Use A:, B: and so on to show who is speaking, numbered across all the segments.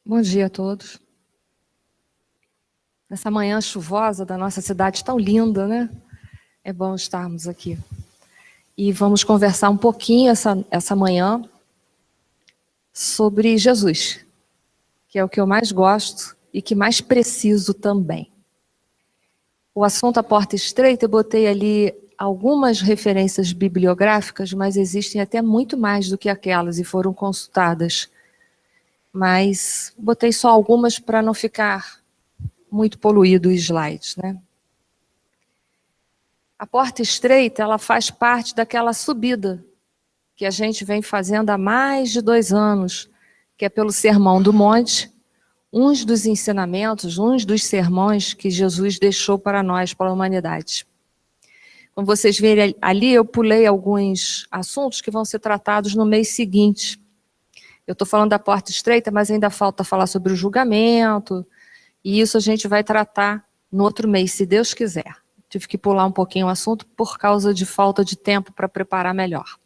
A: Bom dia a todos. Nessa manhã chuvosa da nossa cidade tão linda, né? É bom estarmos aqui. E vamos conversar um pouquinho essa manhã sobre Jesus, que é o que eu mais gosto e que mais preciso também. O assunto A Porta Estreita, eu botei ali algumas referências bibliográficas, mas existem até muito mais do que aquelas e foram consultadas. Mas botei só algumas para não ficar muito poluído o slide, né? A porta estreita, ela faz parte daquela subida que a gente vem fazendo há mais de 2 anos, que é pelo Sermão do Monte, uns dos ensinamentos, uns dos sermões que Jesus deixou para nós, para a humanidade. Como vocês verem ali, eu pulei alguns assuntos que vão ser tratados no mês seguinte. Eu estou falando da porta estreita, mas ainda falta falar sobre o julgamento, e isso a gente vai tratar no outro mês, se Deus quiser. Tive que pular um pouquinho o assunto por causa de falta de tempo para preparar melhor.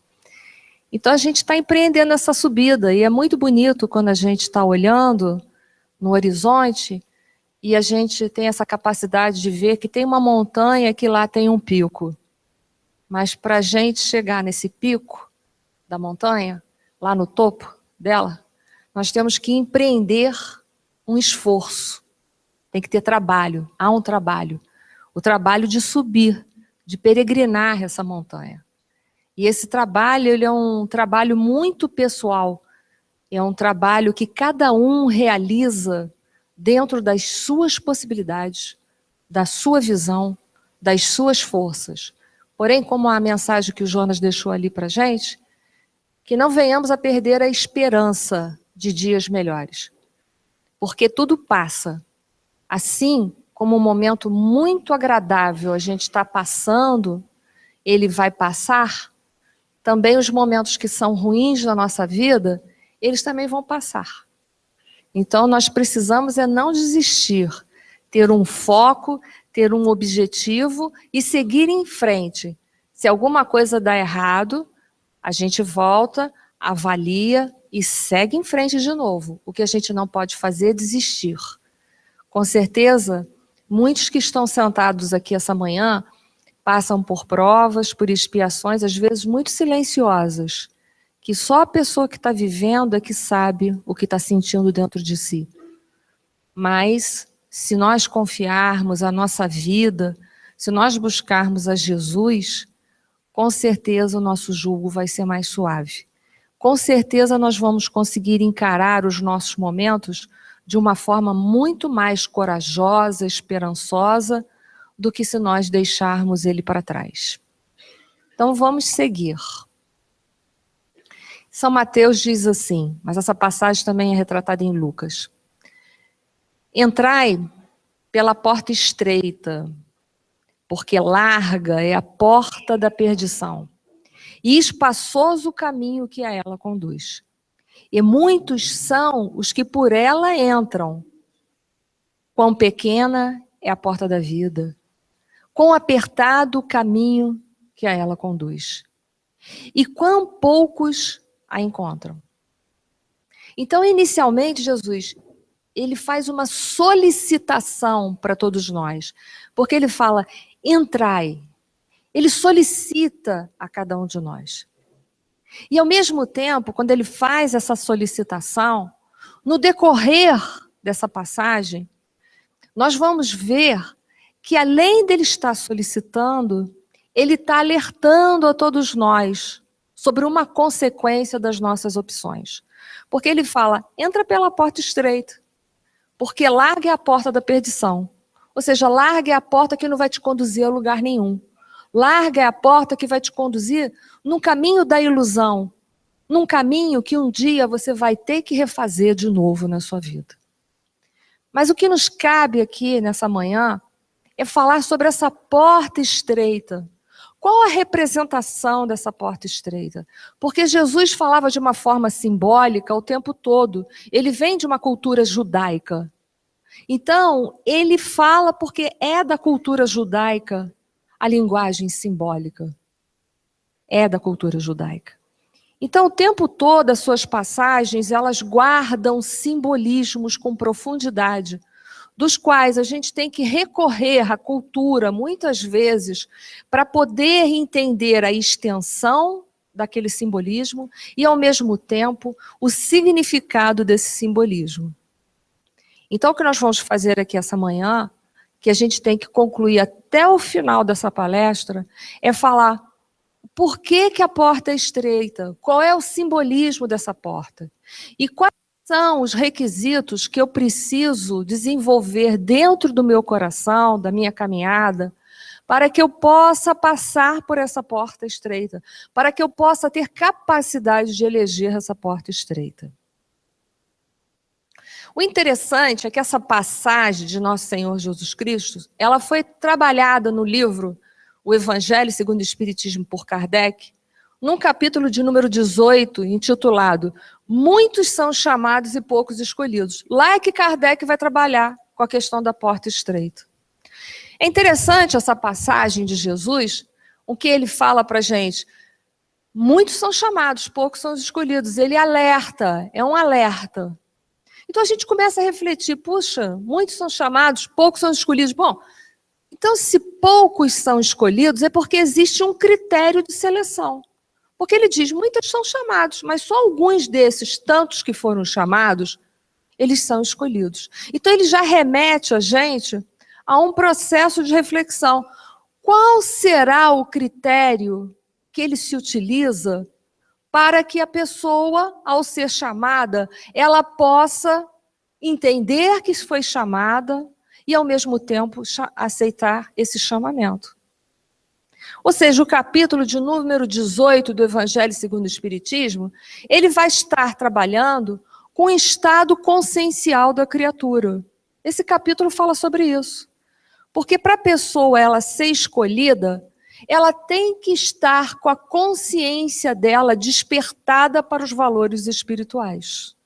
A: Então a gente está empreendendo essa subida, e é muito bonito quando a gente está olhando no horizonte e a gente tem essa capacidade de ver que tem uma montanha que lá tem um pico. Mas para a gente chegar nesse pico da montanha, lá no topo dela, nós temos que empreender um esforço. Tem que ter trabalho, há um trabalho. O trabalho de subir, de peregrinar essa montanha. E esse trabalho, ele é um trabalho muito pessoal. É um trabalho que cada um realiza dentro das suas possibilidades, da sua visão, das suas forças. Porém, como a mensagem que o Jonas deixou ali para a gente, que não venhamos a perder a esperança de dias melhores. Porque tudo passa. Assim como um momento muito agradável a gente está passando, ele vai passar, também os momentos que são ruins na nossa vida, eles também vão passar. Então nós precisamos é não desistir, ter um foco, ter um objetivo e seguir em frente. Se alguma coisa dá errado, a gente volta, avalia e segue em frente de novo. O que a gente não pode fazer é desistir. Com certeza, muitos que estão sentados aqui essa manhã passam por provas, por expiações, às vezes muito silenciosas, que só a pessoa que está vivendo é que sabe o que está sentindo dentro de si. Mas, se nós confiarmos a nossa vida, se nós buscarmos a Jesus, com certeza o nosso jugo vai ser mais suave. Com certeza nós vamos conseguir encarar os nossos momentos de uma forma muito mais corajosa, esperançosa, do que se nós deixarmos ele para trás. Então vamos seguir. São Mateus diz assim, mas essa passagem também é retratada em Lucas. Entrai pela porta estreita, porque larga é a porta da perdição, e espaçoso o caminho que a ela conduz. E muitos são os que por ela entram. Quão pequena é a porta da vida, quão apertado o caminho que a ela conduz, e quão poucos a encontram. Então, inicialmente, Jesus, ele faz uma solicitação para todos nós, porque ele fala, entrai. Ele solicita a cada um de nós. E ao mesmo tempo, quando ele faz essa solicitação, no decorrer dessa passagem, nós vamos ver que além dele estar solicitando, ele está alertando a todos nós sobre uma consequência das nossas opções. Porque ele fala, entra pela porta estreita, porque larga é a porta da perdição. Ou seja, larga é a porta que não vai te conduzir a lugar nenhum. Larga é a porta que vai te conduzir num caminho da ilusão, num caminho que um dia você vai ter que refazer de novo na sua vida. Mas o que nos cabe aqui nessa manhã é falar sobre essa porta estreita. Qual a representação dessa porta estreita? Porque Jesus falava de uma forma simbólica o tempo todo. Ele vem de uma cultura judaica. Então, ele fala porque é da cultura judaica a linguagem simbólica. É da cultura judaica. Então, o tempo todo, as suas passagens, elas guardam simbolismos com profundidade, dos quais a gente tem que recorrer à cultura, muitas vezes, para poder entender a extensão daquele simbolismo e, ao mesmo tempo, o significado desse simbolismo. Então, o que nós vamos fazer aqui essa manhã, que a gente tem que concluir até o final dessa palestra, é falar por que a porta é estreita, qual é o simbolismo dessa porta e quais são os requisitos que eu preciso desenvolver dentro do meu coração, da minha caminhada, para que eu possa passar por essa porta estreita, para que eu possa ter capacidade de eleger essa porta estreita. O interessante é que essa passagem de Nosso Senhor Jesus Cristo, ela foi trabalhada no livro O Evangelho segundo o Espiritismo por Kardec, num capítulo de número 18, intitulado Muitos são chamados e poucos escolhidos. Lá é que Kardec vai trabalhar com a questão da porta estreita. É interessante essa passagem de Jesus, o que ele fala para a gente. Muitos são chamados, poucos são escolhidos. Ele alerta, é um alerta. Então a gente começa a refletir, puxa, muitos são chamados, poucos são escolhidos. Bom, então se poucos são escolhidos é porque existe um critério de seleção. Porque ele diz, muitos são chamados, mas só alguns desses, tantos que foram chamados, eles são escolhidos. Então ele já remete a gente a um processo de reflexão. Qual será o critério que ele se utiliza para que a pessoa, ao ser chamada, ela possa entender que foi chamada e, ao mesmo tempo, aceitar esse chamamento? Ou seja, o capítulo de número 18 do Evangelho segundo o Espiritismo, ele vai estar trabalhando com o estado consciencial da criatura. Esse capítulo fala sobre isso. Porque para a pessoa ela ser escolhida, ela tem que estar com a consciência dela despertada para os valores espirituais.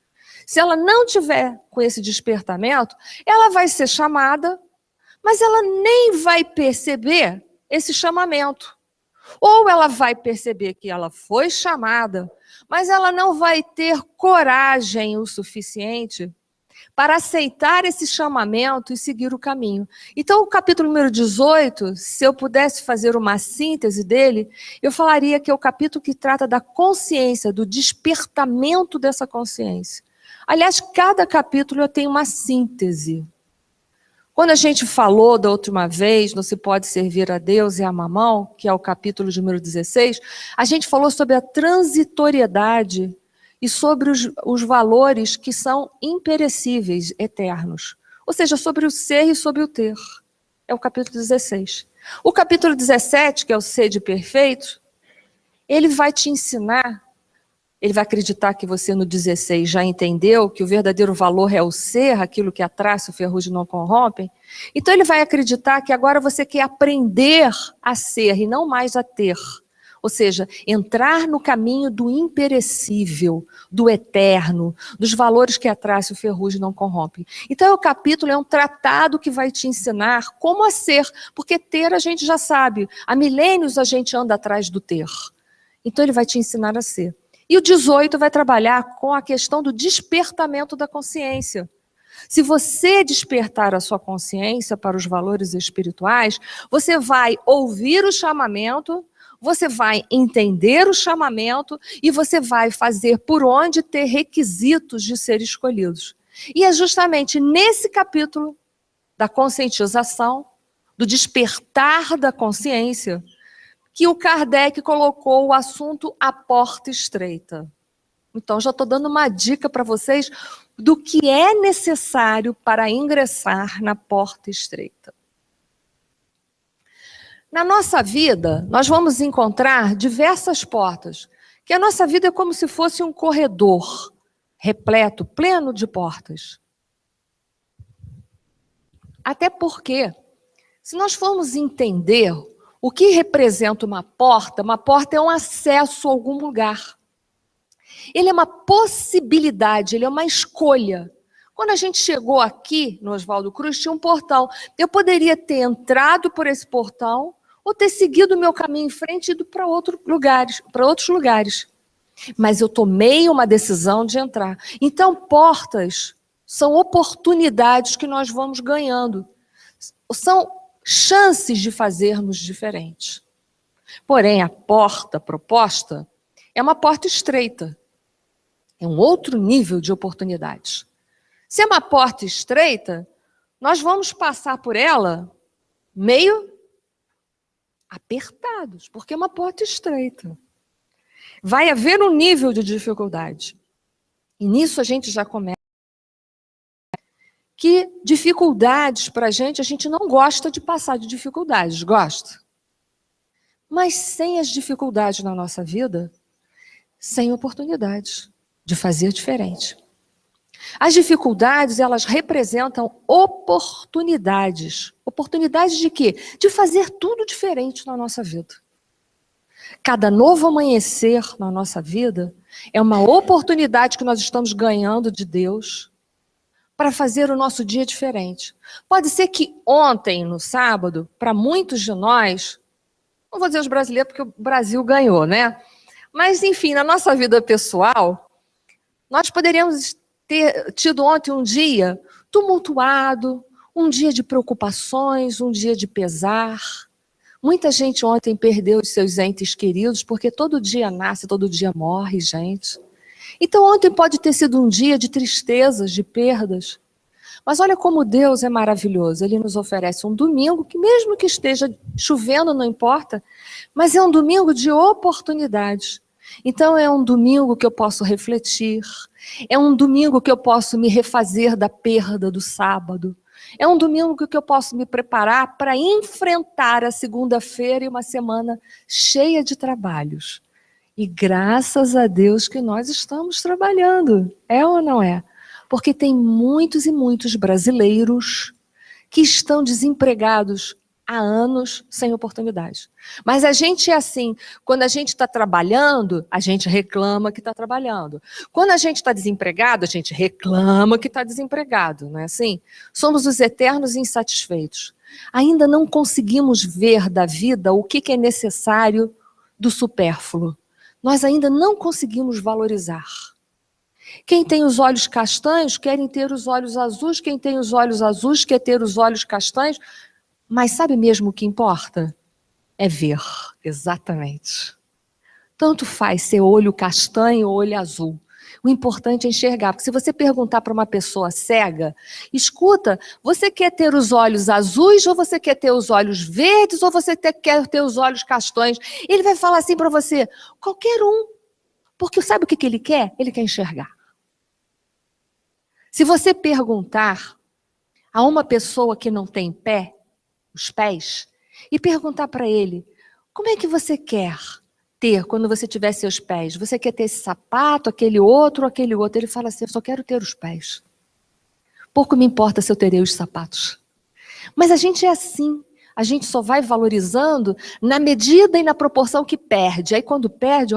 A: Se ela não tiver com esse despertamento, ela vai ser chamada, mas ela nem vai perceber esse chamamento. Ou ela vai perceber que ela foi chamada, mas ela não vai ter coragem o suficiente para aceitar esse chamamento e seguir o caminho. Então, o capítulo número 18, se eu pudesse fazer uma síntese dele, eu falaria que é o capítulo que trata da consciência, do despertamento dessa consciência. Aliás, cada capítulo tem uma síntese. Quando a gente falou da última vez, não se pode servir a Deus e a mamão, que é o capítulo número 16, a gente falou sobre a transitoriedade e sobre os valores que são imperecíveis, eternos. Ou seja, sobre o ser e sobre o ter. É o capítulo 16. O capítulo 17, que é o Sede Perfeito, ele vai te ensinar, ele vai acreditar que você no 16 já entendeu que o verdadeiro valor é o ser, aquilo que a traça, o ferrugem não corrompem. Então ele vai acreditar que agora você quer aprender a ser e não mais a ter. Ou seja, entrar no caminho do imperecível, do eterno, dos valores que a traça e o ferrugem não corrompem. Então o capítulo é um tratado que vai te ensinar como a ser, porque ter a gente já sabe, há milênios a gente anda atrás do ter. Então ele vai te ensinar a ser. E o 18 vai trabalhar com a questão do despertamento da consciência. Se você despertar a sua consciência para os valores espirituais, você vai ouvir o chamamento, você vai entender o chamamento e você vai fazer por onde ter requisitos de ser escolhidos. E é justamente nesse capítulo da conscientização, do despertar da consciência, que o Kardec colocou o assunto a porta estreita. Então, já estou dando uma dica para vocês do que é necessário para ingressar na porta estreita. Na nossa vida, nós vamos encontrar diversas portas, que a nossa vida é como se fosse um corredor repleto, pleno de portas. Até porque, se nós formos entender o que representa uma porta é um acesso a algum lugar. Ele é uma possibilidade, ele é uma escolha. Quando a gente chegou aqui no Oswaldo Cruz, tinha um portão. Eu poderia ter entrado por esse portão ou ter seguido o meu caminho em frente e ido para outros lugares. mas eu tomei uma decisão de entrar. Então, portas são oportunidades que nós vamos ganhando. São chances de fazermos diferente. Porém, a porta proposta é uma porta estreita. É um outro nível de oportunidades. Se é uma porta estreita, nós vamos passar por ela meio apertados, porque é uma porta estreita. Vai haver um nível de dificuldade. E nisso a gente já começa. Que dificuldades para a gente não gosta de passar de dificuldades, gosta? Mas sem as dificuldades na nossa vida, sem oportunidades de fazer diferente. As dificuldades, elas representam oportunidades. Oportunidades de quê? De fazer tudo diferente na nossa vida. Cada novo amanhecer na nossa vida é uma oportunidade que nós estamos ganhando de Deus para fazer o nosso dia diferente. Pode ser que ontem, no sábado, para muitos de nós, não vou dizer os brasileiros porque o Brasil ganhou, né? Mas, enfim, na nossa vida pessoal, nós poderíamos ter tido ontem um dia tumultuado, um dia de preocupações, um dia de pesar. Muita gente ontem perdeu os seus entes queridos, porque todo dia nasce, todo dia morre, gente. Então ontem pode ter sido um dia de tristezas, de perdas. Mas olha como Deus é maravilhoso. Ele nos oferece um domingo, que mesmo que esteja chovendo, não importa, mas é um domingo de oportunidades. Então é um domingo que eu posso refletir, é um domingo que eu posso me refazer da perda do sábado, é um domingo que eu posso me preparar para enfrentar a segunda-feira e uma semana cheia de trabalhos. E graças a Deus que nós estamos trabalhando, é ou não é? Porque tem muitos e muitos brasileiros que estão desempregados há anos sem oportunidade. Mas a gente é assim, quando a gente está trabalhando, a gente reclama que está trabalhando. Quando a gente está desempregado, a gente reclama que está desempregado, não é assim? Somos os eternos insatisfeitos. Ainda não conseguimos ver da vida o que é necessário do supérfluo. Nós ainda não conseguimos valorizar. Quem tem os olhos castanhos querem ter os olhos azuis, quem tem os olhos azuis quer ter os olhos castanhos. Mas sabe mesmo o que importa? É ver, exatamente. Tanto faz ser olho castanho ou olho azul. O importante é enxergar, porque se você perguntar para uma pessoa cega, escuta, você quer ter os olhos azuis ou você quer ter os olhos verdes ou você quer ter os olhos castanhos? Ele vai falar assim para você, qualquer um. Porque sabe o que ele quer? Ele quer enxergar. Se você perguntar a uma pessoa que não tem pé, os pés, e perguntar para ele, como é que você quer ter quando você tiver seus pés? Você quer ter esse sapato, aquele outro? Ele fala assim, eu só quero ter os pés. Pouco me importa se eu terei os sapatos. Mas a gente é assim, a gente só vai valorizando na medida e na proporção que perde. Aí quando perde,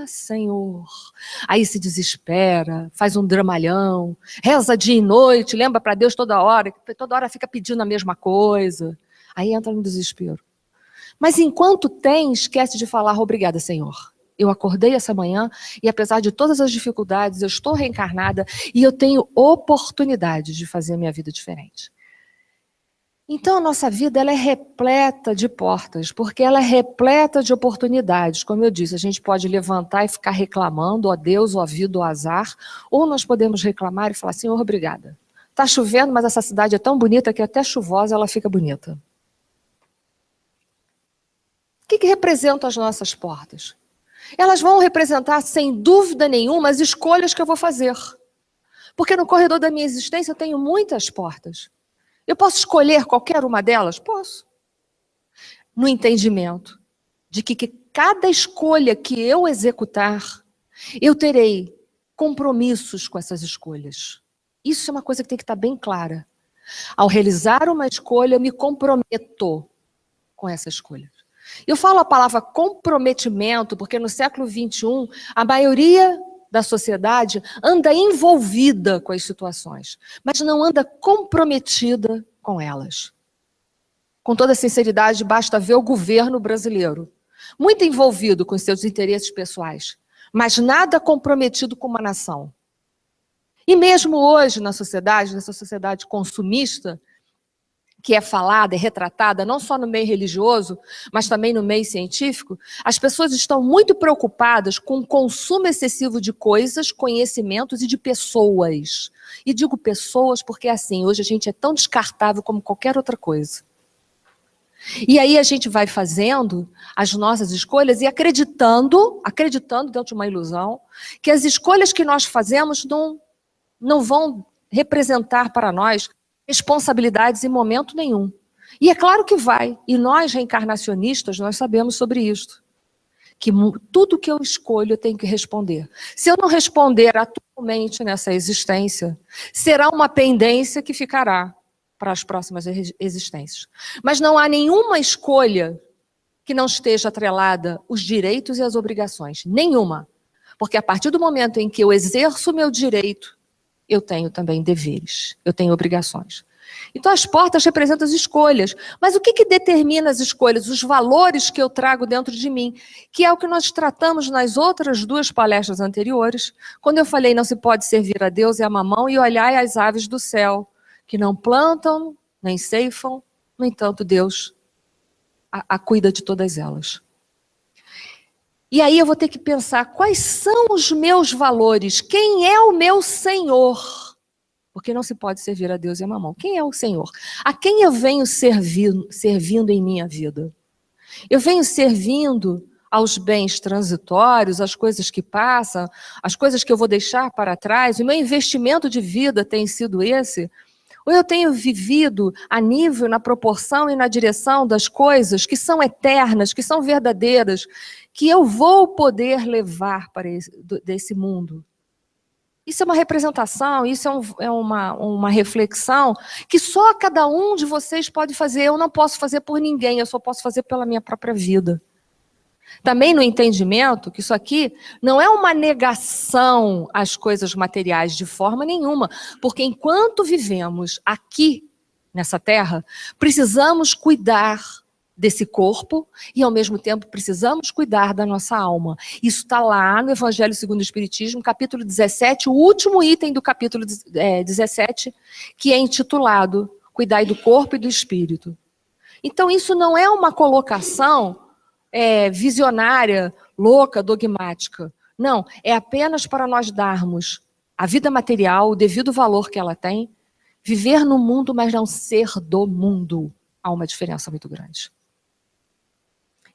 A: Senhor, aí se desespera, faz um dramalhão, reza dia e noite, lembra para Deus toda hora fica pedindo a mesma coisa. Aí entra no desespero. Mas enquanto tem, esquece de falar, obrigada, Senhor. Eu acordei essa manhã e apesar de todas as dificuldades, eu estou reencarnada e eu tenho oportunidade de fazer a minha vida diferente. Então a nossa vida ela é repleta de portas, porque ela é repleta de oportunidades. Como eu disse, a gente pode levantar e ficar reclamando, ó Deus, ó vida, ó azar, ou nós podemos reclamar e falar, Senhor, obrigada. Está chovendo, mas essa cidade é tão bonita que até chuvosa ela fica bonita. O que representam as nossas portas? Elas vão representar, sem dúvida nenhuma, as escolhas que eu vou fazer. Porque no corredor da minha existência eu tenho muitas portas. Eu posso escolher qualquer uma delas? Posso. No entendimento de que cada escolha que eu executar, eu terei compromissos com essas escolhas. Isso é uma coisa que tem que estar bem clara. Ao realizar uma escolha, eu me comprometo com essa escolha. Eu falo a palavra comprometimento porque no século XXI, a maioria da sociedade anda envolvida com as situações, mas não anda comprometida com elas. Com toda sinceridade, basta ver o governo brasileiro, muito envolvido com seus interesses pessoais, mas nada comprometido com uma nação. E mesmo hoje na sociedade, nessa sociedade consumista, que é falada, é retratada, não só no meio religioso, mas também no meio científico, as pessoas estão muito preocupadas com o consumo excessivo de coisas, conhecimentos e de pessoas. E digo pessoas porque, assim, hoje a gente é tão descartável como qualquer outra coisa. E aí a gente vai fazendo as nossas escolhas e acreditando dentro de uma ilusão, que as escolhas que nós fazemos não vão representar para nós responsabilidades em momento nenhum. E é claro que vai. E nós, reencarnacionistas, nós sabemos sobre isso. Que tudo que eu escolho eu tenho que responder. Se eu não responder atualmente nessa existência, será uma pendência que ficará para as próximas existências. Mas não há nenhuma escolha que não esteja atrelada os direitos e as obrigações. Nenhuma. Porque a partir do momento em que eu exerço o meu direito, eu tenho também deveres, eu tenho obrigações. Então as portas representam as escolhas. Mas o que determina as escolhas? Os valores que eu trago dentro de mim, que é o que nós tratamos nas outras 2 palestras anteriores, quando eu falei não se pode servir a Deus e a mamão e olhai as aves do céu, que não plantam, nem ceifam, no entanto Deus a cuida de todas elas. E aí eu vou ter que pensar, quais são os meus valores? Quem é o meu Senhor? Porque não se pode servir a Deus e a mamão. Quem é o Senhor? A quem eu venho servindo em minha vida? Eu venho servindo aos bens transitórios, às coisas que passam, às coisas que eu vou deixar para trás. O meu investimento de vida tem sido esse? Ou eu tenho vivido a nível, na proporção e na direção das coisas que são eternas, que são verdadeiras, que eu vou poder levar para desse mundo? Isso é uma representação, isso é uma reflexão que só cada um de vocês pode fazer. Eu não posso fazer por ninguém, eu só posso fazer pela minha própria vida. Também no entendimento que isso aqui não é uma negação às coisas materiais de forma nenhuma, porque enquanto vivemos aqui nessa terra, precisamos cuidar desse corpo e ao mesmo tempo precisamos cuidar da nossa alma. Isso está lá no Evangelho segundo o Espiritismo, capítulo 17, o último item do capítulo 17, que é intitulado Cuidai do Corpo e do Espírito. Então isso não é uma colocação visionária, louca, dogmática. Não, é apenas para nós darmos à vida material o devido valor que ela tem, viver no mundo, mas não ser do mundo. Há uma diferença muito grande.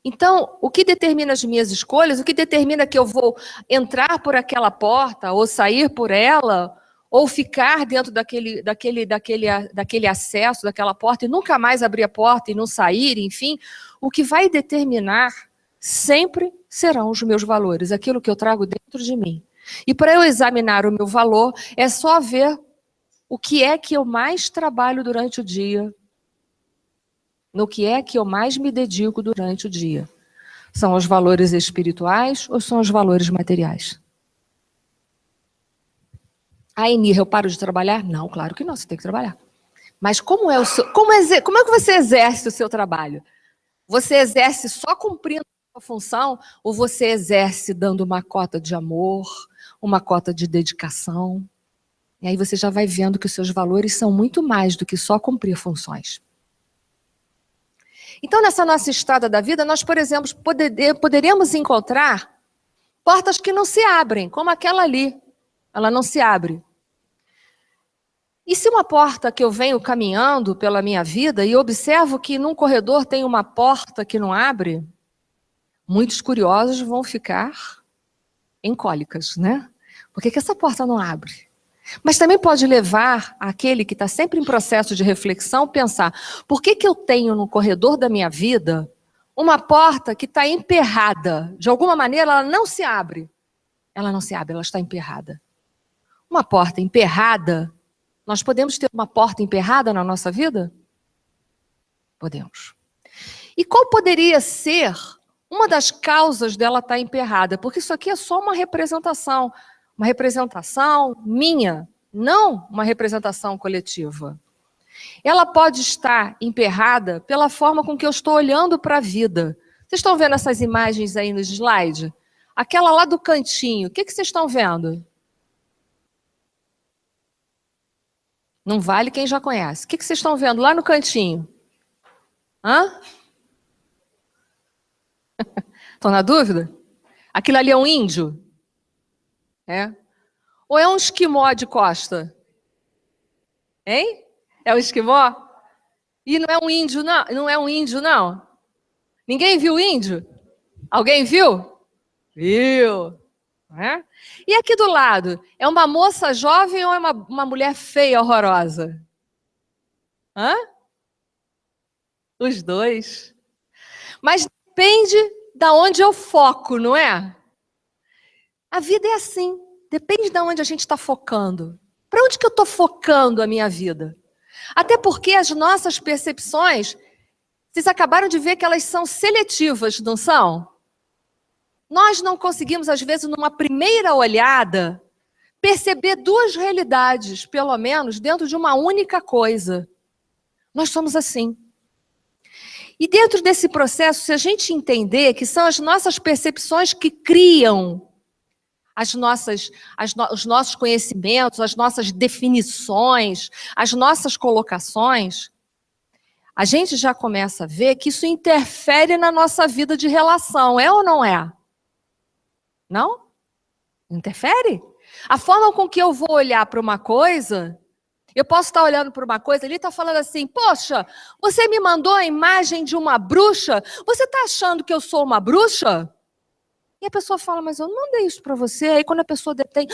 A: Então, o que determina as minhas escolhas, o que determina que eu vou entrar por aquela porta, ou sair por ela, ou ficar dentro daquele acesso, daquela porta, e nunca mais abrir a porta e não sair, enfim, o que vai determinar sempre serão os meus valores, aquilo que eu trago dentro de mim. E para eu examinar o meu valor, é só ver o que é que eu mais trabalho durante o dia, no que é que eu mais me dedico durante o dia. São os valores espirituais ou são os valores materiais? Aí, Nira, eu paro de trabalhar? Não, claro que não, você tem que trabalhar. Mas como é que você exerce o seu trabalho? Você exerce só cumprindo a sua função ou você exerce dando uma cota de amor, uma cota de dedicação? E aí você já vai vendo que os seus valores são muito mais do que só cumprir funções. Então, nessa nossa estrada da vida, nós, por exemplo, poderíamos encontrar portas que não se abrem, como aquela ali. Ela não se abre. E se uma porta que eu venho caminhando pela minha vida e observo que num corredor tem uma porta que não abre, muitos curiosos vão ficar em cólicas, né? Por que essa porta não abre? Mas também pode levar aquele que está sempre em processo de reflexão pensar, por que eu tenho no corredor da minha vida uma porta que está emperrada? De alguma maneira ela não se abre. Ela não se abre, ela está emperrada. Uma porta emperrada, nós podemos ter uma porta emperrada na nossa vida? Podemos. E qual poderia ser uma das causas dela estar emperrada? Porque isso aqui é só uma representação minha, não uma representação coletiva. Ela pode estar emperrada pela forma com que eu estou olhando para a vida. Vocês estão vendo essas imagens aí no slide? aquela lá do cantinho, o que vocês estão vendo? Não vale quem já conhece. O que vocês estão vendo lá no cantinho? Hã? Estão na dúvida? Aquilo ali é um índio? É? Ou é um esquimó de costa? Hein? É um esquimó? E não é um índio, não? Não é um índio, não? Ninguém viu o índio? Alguém viu? Viu? É? E aqui do lado, é uma moça jovem ou é uma mulher feia, horrorosa? Hã? Os dois. Mas depende da onde eu foco, não é? A vida é assim. Depende de onde a gente está focando. Para onde que eu estou focando a minha vida? Até porque as nossas percepções, vocês acabaram de ver que elas são seletivas, não são? Nós não conseguimos, às vezes, numa primeira olhada, perceber duas realidades, pelo menos, dentro de uma única coisa. Nós somos assim. E dentro desse processo, se a gente entender que são as nossas percepções que criam os nossos conhecimentos, as nossas definições, as nossas colocações, a gente já começa a ver que isso interfere na nossa vida de relação, é ou não é? Não? Interfere? A forma com que eu vou olhar para uma coisa, eu posso estar olhando para uma coisa, ele está falando assim, poxa, você me mandou a imagem de uma bruxa, você está achando que eu sou uma bruxa? E a pessoa fala, mas eu não mandei isso para você. Aí quando a pessoa detém,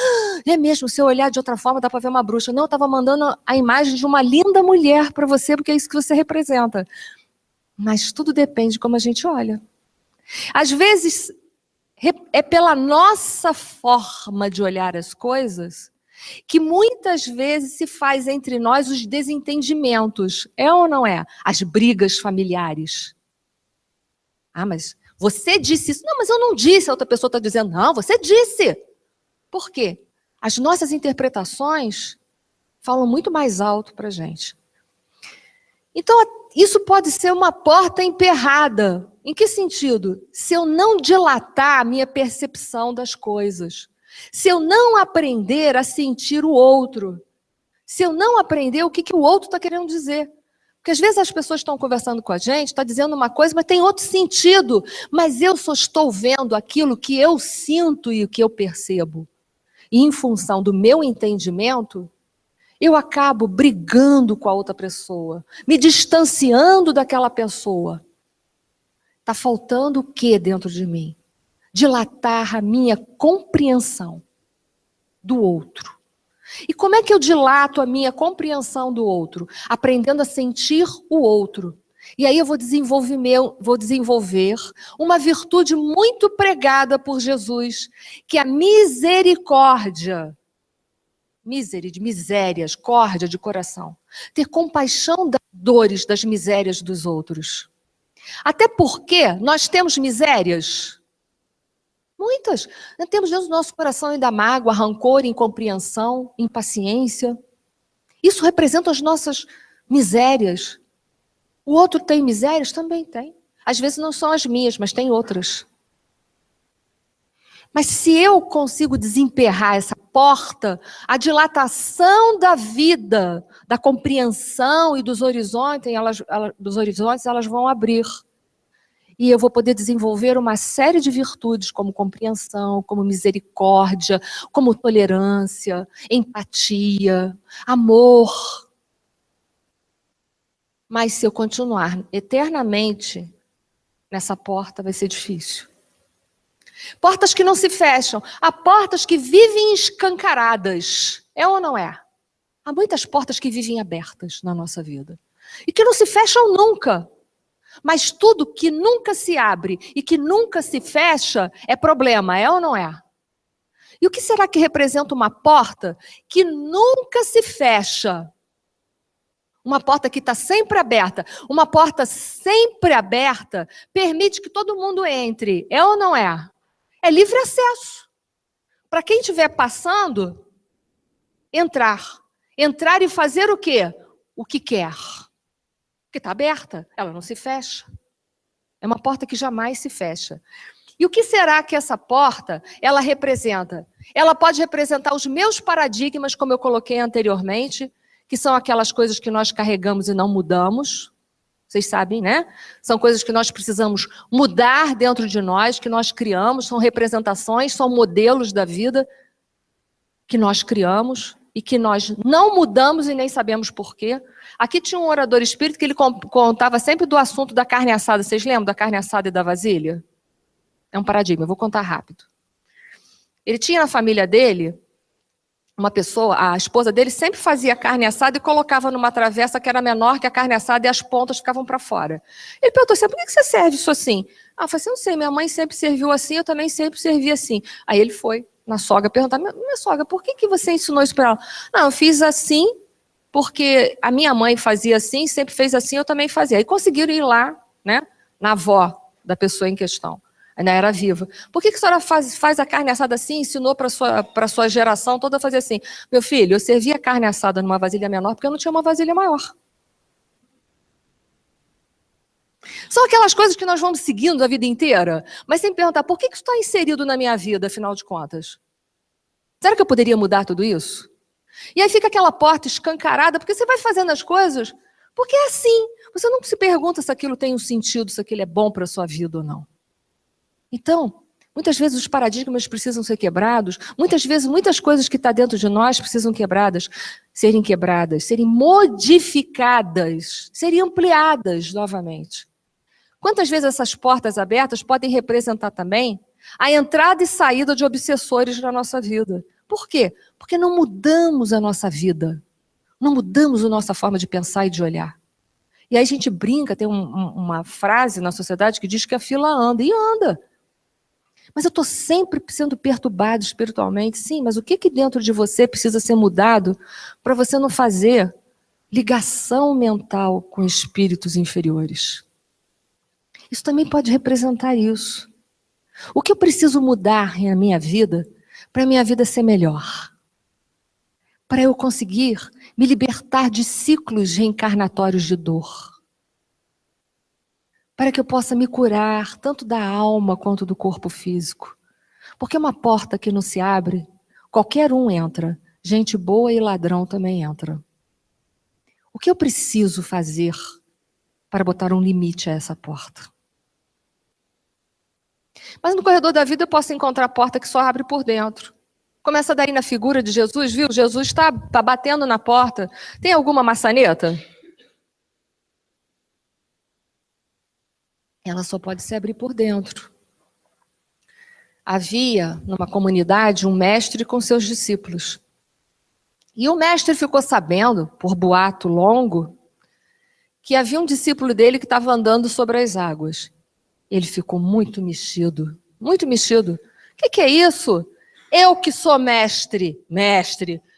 A: é mesmo, se eu olhar de outra forma dá para ver uma bruxa. Não, eu estava mandando a imagem de uma linda mulher para você, porque é isso que você representa. Mas tudo depende de como a gente olha. Às vezes, é pela nossa forma de olhar as coisas que muitas vezes se faz entre nós os desentendimentos. É ou não é? As brigas familiares. Ah, mas você disse isso. Não, mas eu não disse. A outra pessoa está dizendo, não, você disse. Por quê? As nossas interpretações falam muito mais alto para a gente. Então, isso pode ser uma porta emperrada. Em que sentido? Se eu não dilatar a minha percepção das coisas. Se eu não aprender a sentir o outro. Se eu não aprender o que o outro está querendo dizer. Porque às vezes as pessoas estão conversando com a gente, está dizendo uma coisa, mas tem outro sentido. Mas eu só estou vendo aquilo que eu sinto e o que eu percebo. E em função do meu entendimento, eu acabo brigando com a outra pessoa, me distanciando daquela pessoa. Está faltando o que dentro de mim? Dilatar a minha compreensão do outro. E como é que eu dilato a minha compreensão do outro? Aprendendo a sentir o outro. E aí eu vou desenvolver uma virtude muito pregada por Jesus, que é a misericórdia. De misérias, córdia de coração. Ter compaixão das dores, das misérias dos outros. Até porque nós temos misérias. Muitas. Nós temos dentro do nosso coração ainda mágoa, rancor, incompreensão, impaciência. Isso representa as nossas misérias. O outro tem misérias? Também tem. Às vezes não são as minhas, mas tem outras. Mas se eu consigo desemperrar essa porta, a dilatação da vida, da compreensão e dos horizontes, elas vão abrir. E eu vou poder desenvolver uma série de virtudes, como compreensão, como misericórdia, como tolerância, empatia, amor. Mas se eu continuar eternamente nessa porta, vai ser difícil. Portas que não se fecham. Há portas que vivem escancaradas. É ou não é? Há muitas portas que vivem abertas na nossa vida. E que não se fecham nunca. Mas tudo que nunca se abre e que nunca se fecha é problema, é ou não é? E o que será que representa uma porta que nunca se fecha? Uma porta que está sempre aberta. Uma porta sempre aberta permite que todo mundo entre, é ou não é? É livre acesso. Para quem estiver passando, entrar. Entrar e fazer o quê? O que quer. Porque está aberta, ela não se fecha. É uma porta que jamais se fecha. E o que será que essa porta, ela representa? Ela pode representar os meus paradigmas, como eu coloquei anteriormente, que são aquelas coisas que nós carregamos e não mudamos. Vocês sabem, né? São coisas que nós precisamos mudar dentro de nós, que nós criamos, são representações, são modelos da vida que nós criamos e que nós não mudamos e nem sabemos por quê. Aqui tinha um orador espírita que ele contava sempre do assunto da carne assada. Vocês lembram da carne assada e da vasilha? É um paradigma, eu vou contar rápido. Ele tinha na família dele uma pessoa, a esposa dele sempre fazia carne assada e colocava numa travessa que era menor que a carne assada e as pontas ficavam para fora. Ele perguntou assim, por que você serve isso assim? Ah, eu falei assim, não sei, minha mãe sempre serviu assim, eu também sempre servi assim. Aí ele foi na sogra perguntar, minha sogra, por que você ensinou isso para ela? Não, eu fiz assim porque a minha mãe fazia assim, sempre fez assim, eu também fazia. Aí conseguiram ir lá, né, na avó da pessoa em questão. Ainda era viva. Por que a senhora faz a carne assada assim, ensinou para a sua geração toda a fazer assim? Meu filho, eu servia carne assada numa vasilha menor porque eu não tinha uma vasilha maior. São aquelas coisas que nós vamos seguindo a vida inteira, mas sem perguntar, por que isso está inserido na minha vida, afinal de contas? Será que eu poderia mudar tudo isso? E aí fica aquela porta escancarada, porque você vai fazendo as coisas, porque é assim. Você não se pergunta se aquilo tem um sentido, se aquilo é bom para a sua vida ou não. Então, muitas vezes os paradigmas precisam ser quebrados, muitas vezes muitas coisas que estão dentro de nós precisam serem quebradas, serem modificadas, serem ampliadas novamente. Quantas vezes essas portas abertas podem representar também a entrada e saída de obsessores na nossa vida? Por quê? Porque não mudamos a nossa vida, não mudamos a nossa forma de pensar e de olhar. E aí a gente brinca, tem uma frase na sociedade que diz que a fila anda, e anda. Mas eu estou sempre sendo perturbado espiritualmente. Sim, mas o que dentro de você precisa ser mudado para você não fazer ligação mental com espíritos inferiores? Isso também pode representar isso. O que eu preciso mudar na minha vida para a minha vida ser melhor? Para eu conseguir me libertar de ciclos reencarnatórios de dor? Para que eu possa me curar tanto da alma quanto do corpo físico. Porque uma porta que não se abre, qualquer um entra. Gente boa e ladrão também entra. O que eu preciso fazer para botar um limite a essa porta? Mas no corredor da vida eu posso encontrar a porta que só abre por dentro. Começa daí na figura de Jesus, viu? Jesus está batendo na porta. Tem alguma maçaneta? Ela só pode se abrir por dentro. Havia, numa comunidade, um mestre com seus discípulos. E o mestre ficou sabendo, por boato longo, que havia um discípulo dele que estava andando sobre as águas. Ele ficou muito mexido, muito mexido. O que é isso? Eu que sou mestre,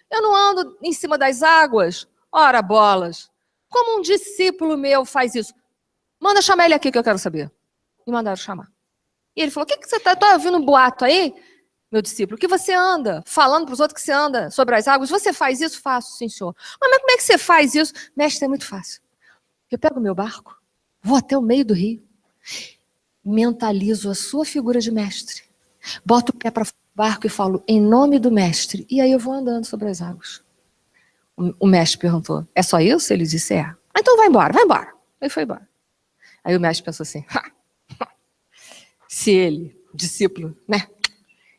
A: eu não ando em cima das águas? Ora bolas, como um discípulo meu faz isso? Manda chamar ele aqui que eu quero saber. E mandaram chamar. E ele falou, o que você está ouvindo um boato aí, meu discípulo? Que você anda falando para os outros que você anda sobre as águas? Você faz isso? Faço, sim, senhor. Mas como é que você faz isso? Mestre, é muito fácil. Eu pego o meu barco, vou até o meio do rio, mentalizo a sua figura de mestre, boto o pé para o barco e falo, em nome do mestre. E aí eu vou andando sobre as águas. O mestre perguntou, é só isso? Ele disse, é. Ah, então vai embora, vai embora. Ele foi embora. Aí o mestre pensou assim, se ele, discípulo, né,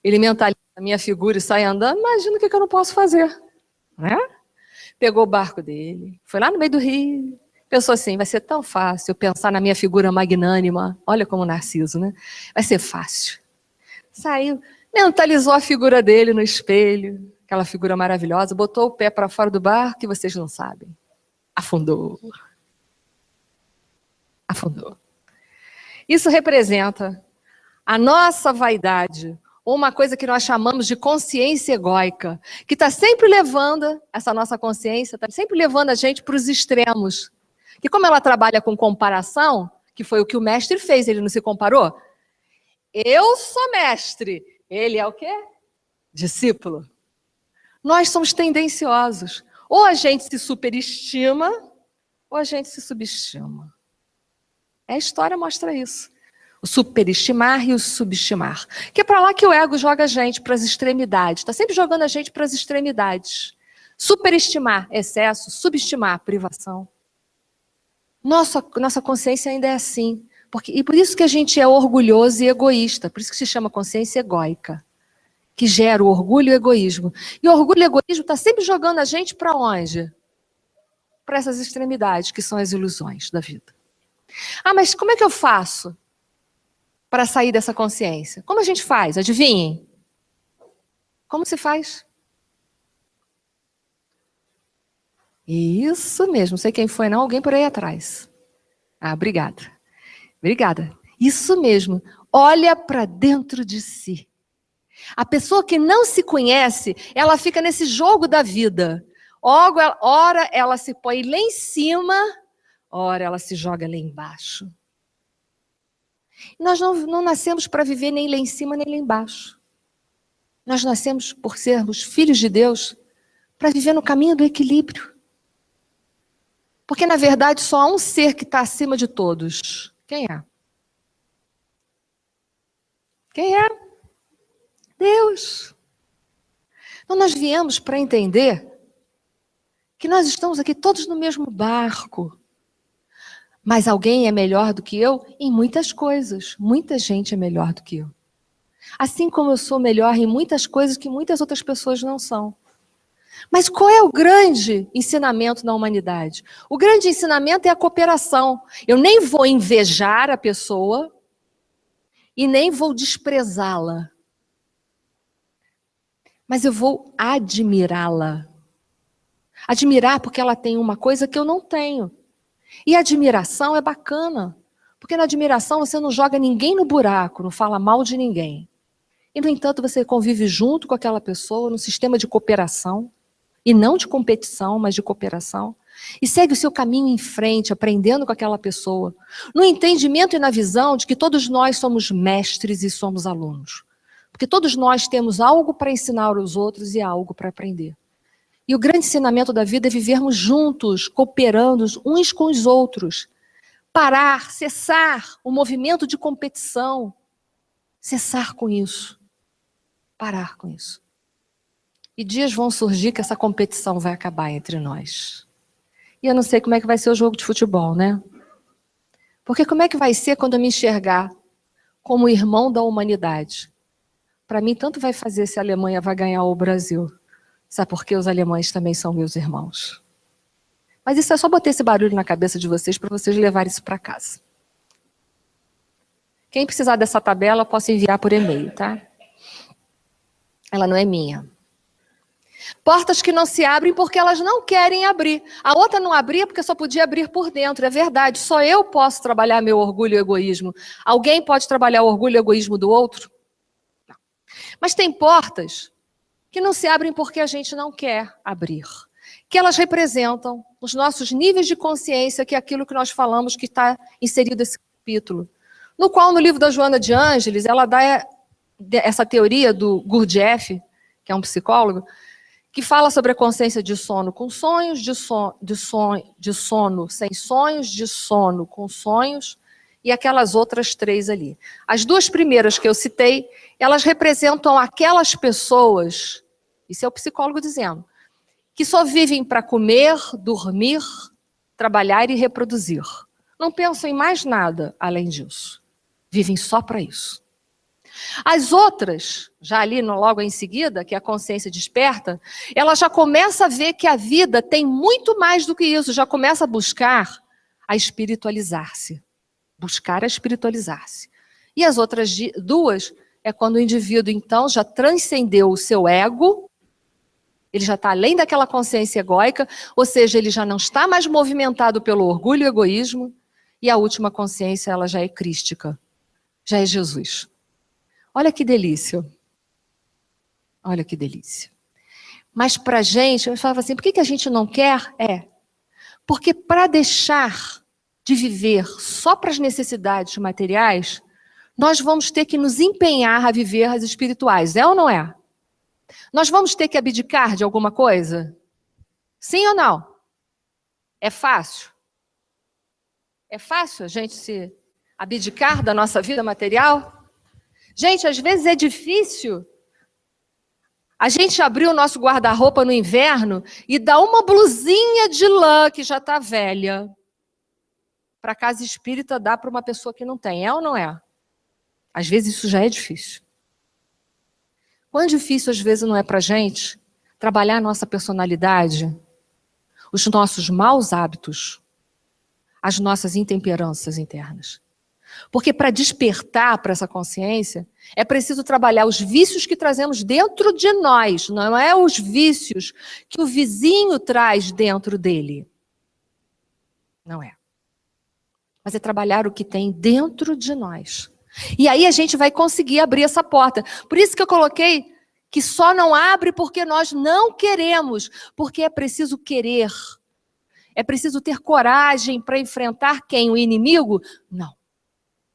A: ele mentaliza a minha figura e sai andando, imagina o que eu não posso fazer. Né? Pegou o barco dele, foi lá no meio do rio, pensou assim, vai ser tão fácil eu pensar na minha figura magnânima, olha como Narciso, né? Vai ser fácil. Saiu, mentalizou a figura dele no espelho, aquela figura maravilhosa, botou o pé para fora do barco e vocês não sabem. Afundou. Afundou. Isso representa a nossa vaidade, ou uma coisa que nós chamamos de consciência egóica, que está sempre levando, essa nossa consciência, está sempre levando a gente para os extremos. E como ela trabalha com comparação, que foi o que o mestre fez, ele não se comparou? Eu sou mestre, ele é o quê? Discípulo. Nós somos tendenciosos. Ou a gente se superestima, ou a gente se subestima. A história mostra isso. O superestimar e o subestimar. Que é para lá que o ego joga a gente, para as extremidades. Está sempre jogando a gente para as extremidades. Superestimar, excesso. Subestimar, privação. Nossa consciência ainda é assim. E por isso que a gente é orgulhoso e egoísta. Por isso que se chama consciência egóica. Que gera o orgulho e o egoísmo. E o orgulho e o egoísmo está sempre jogando a gente para onde? Para essas extremidades, que são as ilusões da vida. Ah, mas como é que eu faço para sair dessa consciência? Como a gente faz? Adivinhem? Como se faz? Isso mesmo, não sei quem foi não, alguém por aí atrás. Ah, obrigada. Obrigada. Isso mesmo, olha para dentro de si. A pessoa que não se conhece, ela fica nesse jogo da vida. Ora ela se põe lá em cima, ora ela se joga lá embaixo. Nós não nascemos para viver nem lá em cima, nem lá embaixo. Nós nascemos, por sermos filhos de Deus, para viver no caminho do equilíbrio. Porque, na verdade, só há um ser que está acima de todos. Quem é? Quem é? Deus. Então, nós viemos para entender que nós estamos aqui todos no mesmo barco. Mas alguém é melhor do que eu em muitas coisas. Muita gente é melhor do que eu. Assim como eu sou melhor em muitas coisas que muitas outras pessoas não são. Mas qual é o grande ensinamento na humanidade? O grande ensinamento é a cooperação. Eu nem vou invejar a pessoa e nem vou desprezá-la. Mas eu vou admirá-la. Admirar porque ela tem uma coisa que eu não tenho. E a admiração é bacana. Porque na admiração você não joga ninguém no buraco, não fala mal de ninguém. E, no entanto, você convive junto com aquela pessoa num sistema de cooperação. E não de competição, mas de cooperação. E segue o seu caminho em frente, aprendendo com aquela pessoa. No entendimento e na visão de que todos nós somos mestres e somos alunos. Porque todos nós temos algo para ensinar aos outros e algo para aprender. E o grande ensinamento da vida é vivermos juntos, cooperando uns com os outros. Parar, cessar o movimento de competição. Cessar com isso. Parar com isso. E dias vão surgir que essa competição vai acabar entre nós. E eu não sei como é que vai ser o jogo de futebol, né? Porque como é que vai ser quando eu me enxergar como irmão da humanidade? Para mim, tanto vai fazer se a Alemanha vai ganhar ou o Brasil. Sabe por quê? Os alemães também são meus irmãos. Mas isso é só botar esse barulho na cabeça de vocês para vocês levarem isso para casa. Quem precisar dessa tabela, eu posso enviar por e-mail, tá? Ela não é minha. Portas que não se abrem porque elas não querem abrir. A outra não abria porque só podia abrir por dentro. É verdade, só eu posso trabalhar meu orgulho e egoísmo. Alguém pode trabalhar o orgulho e egoísmo do outro? Não. Mas tem portas que não se abrem porque a gente não quer abrir. Que elas representam os nossos níveis de consciência, que é aquilo que nós falamos que está inserido nesse capítulo. No qual, no livro da Joana de Ângeles, ela dá essa teoria do Gurdjieff, que é um psicólogo, que fala sobre a consciência de sono com sonhos, de sono sem sonhos, de sono com sonhos, e aquelas outras três ali. As duas primeiras que eu citei, elas representam aquelas pessoas, isso é o psicólogo dizendo, que só vivem para comer, dormir, trabalhar e reproduzir. Não pensam em mais nada além disso. Vivem só para isso. As outras, já ali logo em seguida, que é a consciência desperta, ela já começa a ver que a vida tem muito mais do que isso, já começa a buscar a espiritualizar-se. Buscar a espiritualizar-se. E as outras duas é quando o indivíduo, então, já transcendeu o seu ego, ele já está além daquela consciência egóica, ou seja, ele já não está mais movimentado pelo orgulho e egoísmo, e a última consciência, ela já é crística, já é Jesus. Olha que delícia. Olha que delícia. Mas para a gente, eu falava assim, por que a gente não quer? Porque para deixar de viver só para as necessidades materiais, nós vamos ter que nos empenhar a viver as espirituais. É ou não é? Nós vamos ter que abdicar de alguma coisa? Sim ou não? É fácil? É fácil a gente se Abdicar da nossa vida material? Gente, às vezes é difícil a gente abrir o nosso guarda-roupa no inverno e dar uma blusinha de lã que já está velha. Para a casa espírita dá para uma pessoa que não tem, é ou não é? Às vezes isso já é difícil. Quão difícil às vezes não é para a gente trabalhar a nossa personalidade, os nossos maus hábitos, as nossas intemperanças internas. Porque para despertar para essa consciência, é preciso trabalhar os vícios que trazemos dentro de nós, não é os vícios que o vizinho traz dentro dele. Não é. Mas é trabalhar o que tem dentro de nós. E aí a gente vai conseguir abrir essa porta. Por isso que eu coloquei que só não abre porque nós não queremos, porque é preciso querer. É preciso ter coragem para enfrentar quem? O inimigo? Não.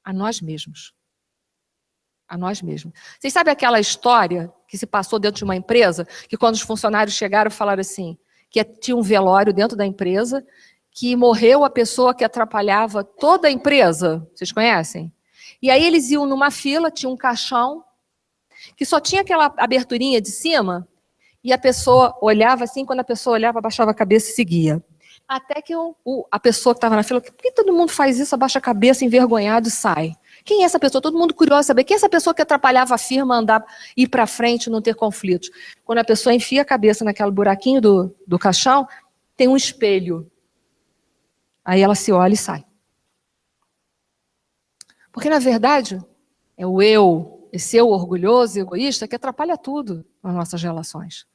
A: A nós mesmos. A nós mesmos. Vocês sabem aquela história que se passou dentro de uma empresa, que quando os funcionários chegaram falaram assim, que tinha um velório dentro da empresa, que morreu a pessoa que atrapalhava toda a empresa. Vocês conhecem? E aí eles iam numa fila, tinha um caixão, que só tinha aquela aberturinha de cima, e a pessoa olhava assim, quando a pessoa olhava, abaixava a cabeça e seguia. Até que a pessoa que estava na fila, por que todo mundo faz isso, abaixa a cabeça, envergonhado e sai? Quem é essa pessoa? Todo mundo curioso saber. Quem é essa pessoa que atrapalhava a firma a andar, ir para frente, não ter conflitos? Quando a pessoa enfia a cabeça naquele buraquinho do caixão, tem um espelho. Aí ela se olha e sai. Porque, na verdade, é o eu, esse eu orgulhoso e egoísta, que atrapalha tudo nas nossas relações.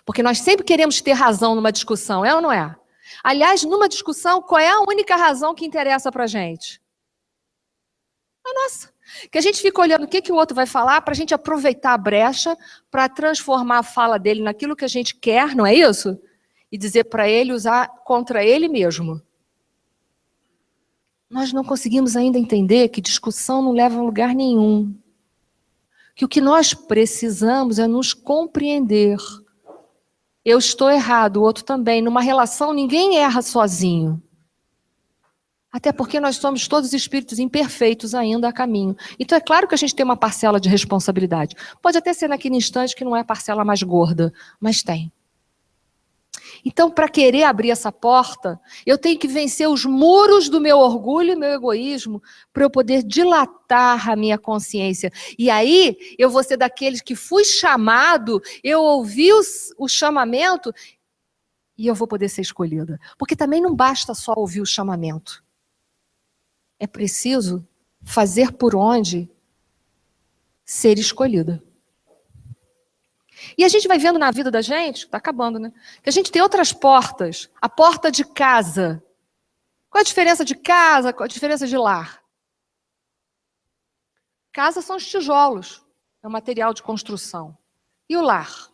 A: Porque nós sempre queremos ter razão numa discussão, é ou não é? Aliás, numa discussão, qual é a única razão que interessa pra gente? A nossa. Que a gente fica olhando o que o outro vai falar para a gente aproveitar a brecha para transformar a fala dele naquilo que a gente quer, não é isso? E dizer para ele usar contra ele mesmo. Nós não conseguimos ainda entender que discussão não leva a lugar nenhum. Que o que nós precisamos é nos compreender. Eu estou errado, o outro também. Numa relação, ninguém erra sozinho. Até porque nós somos todos espíritos imperfeitos ainda a caminho. Então é claro que a gente tem uma parcela de responsabilidade. Pode até ser naquele instante que não é a parcela mais gorda, mas tem. Então, para querer abrir essa porta, eu tenho que vencer os muros do meu orgulho e meu egoísmo para eu poder dilatar a minha consciência. E aí, eu vou ser daqueles que fui chamado, eu ouvi o chamamento e eu vou poder ser escolhida. Porque também não basta só ouvir o chamamento. É preciso fazer por onde ser escolhida. E a gente vai vendo na vida da gente, está acabando, né? Que a gente tem outras portas. A porta de casa. Qual a diferença de casa? Qual a diferença de lar? Casa são os tijolos. É o material de construção. E o lar?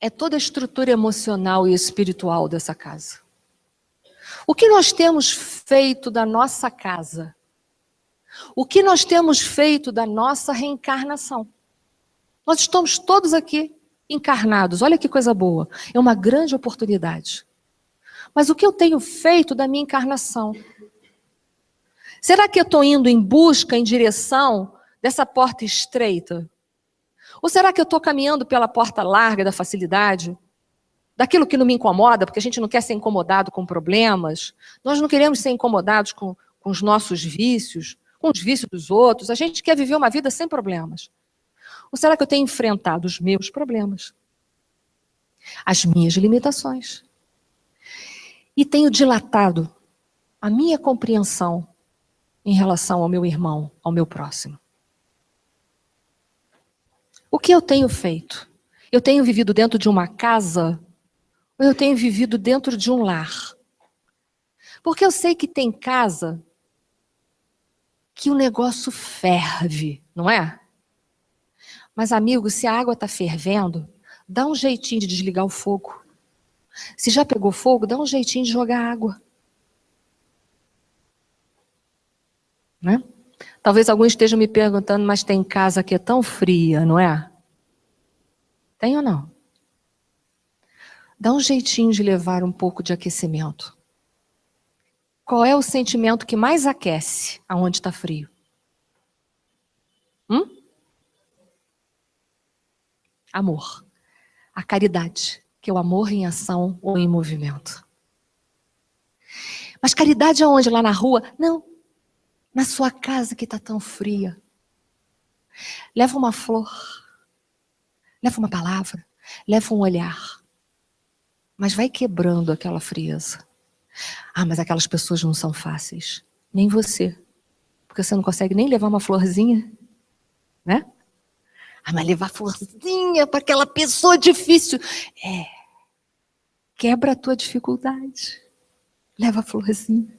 A: É toda a estrutura emocional e espiritual dessa casa. O que nós temos feito da nossa casa? O que nós temos feito da nossa reencarnação? Nós estamos todos aqui encarnados. Olha que coisa boa. É uma grande oportunidade. Mas o que eu tenho feito da minha encarnação? Será que eu estou indo em busca, em direção dessa porta estreita? Ou será que eu estou caminhando pela porta larga da facilidade? Daquilo que não me incomoda, porque a gente não quer ser incomodado com problemas. Nós não queremos ser incomodados com os nossos vícios, com os vícios dos outros. A gente quer viver uma vida sem problemas. Ou será que eu tenho enfrentado os meus problemas? As minhas limitações? E tenho dilatado a minha compreensão em relação ao meu irmão, ao meu próximo? O que eu tenho feito? Eu tenho vivido dentro de uma casa ou eu tenho vivido dentro de um lar? Porque eu sei que tem casa que o negócio ferve, não é? Mas, amigo, se a água está fervendo, dá um jeitinho de desligar o fogo. Se já pegou fogo, dá um jeitinho de jogar água. Né? Talvez alguns estejam me perguntando, mas tem casa que é tão fria, não é? Tem ou não? Dá um jeitinho de levar um pouco de aquecimento. Qual é o sentimento que mais aquece aonde está frio? Amor. A caridade, que é o amor em ação ou em movimento. Mas caridade aonde? Lá na rua? Não. Na sua casa que está tão fria. Leva uma flor. Leva uma palavra. Leva um olhar. Mas vai quebrando aquela frieza. Ah, mas aquelas pessoas não são fáceis. Nem você. Porque você não consegue nem levar uma florzinha. Né? Ah, mas levar florzinha para aquela pessoa difícil. Quebra a tua dificuldade. Leva a florzinha.